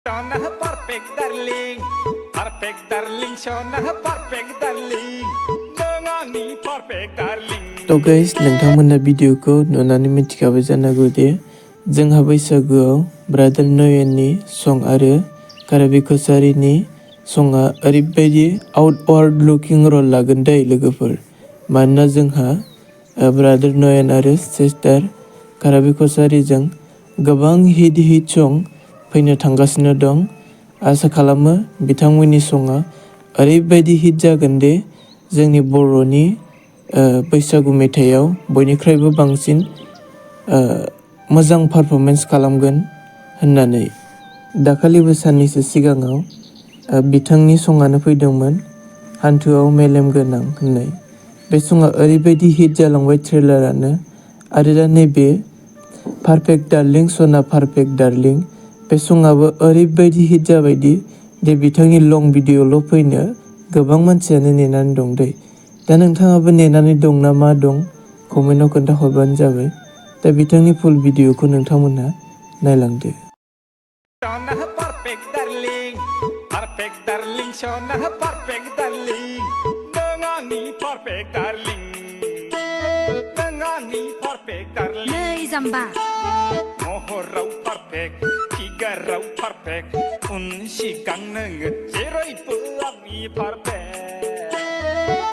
Shona perfect darling, perfect darling, Shona perfect darling, nangani perfect darling. तो guys नोंथांमोना भिडिअखौ नुनानै मिथिखाबाय जानांगौ दि जोंहा बैसागुआव ब्रादार नयननि सं आरो काराबि कचारिनि सङा ओरैबायदि आउटवार्ड लुकिं रल लागोन दै लोगोफोर मानोना जोंहा ब्रादार नयन आरो सिस्टार काराबि कचारिजों गोबां हिट सं फैनो थांगासिनो दं। आसा खालामो बिथांमोननि सङा ओरैबायदि हिट जागोन दि जोंनि बर'नि बैसागु मेथाइयाव बयनिख्रुइबो बांसिन मोजां पारफरमेन्स खालामगोन होननानै दाखालिबो साननैसो सिगाङाव बिथांनि सङानो फैदोंमोन हान्थुआव मेलेम गोनां होननाय बे सङा ओरैबायदि हिट जालांबाय ट्रेलारानो आरो दा नैबे पारफेक्ट डार्लिं सना पारफेक्ट डार्लिं बे सङाबो ओरैबायदि हिट जाबायदि दे बिथांनि लं भिडिअल' फैनो गोबां मानसियानो नेनानै दं दै दा नोंथाङाबो नेनानै दं ना मा दं कमेन्टआव खोन्थाहरबानो जाबाय दा बिथांनि फुल भिडिअखौ नोंथांमोनहा नायलांदो। Shona perfect darling, perfect darling, Shona perfect darling, nangani perfect darling, nangani perfect darling. Nơi Zamba. Mohorau perfect, tigarau perfect, unsi kang nenget, jerai pelangi perfect.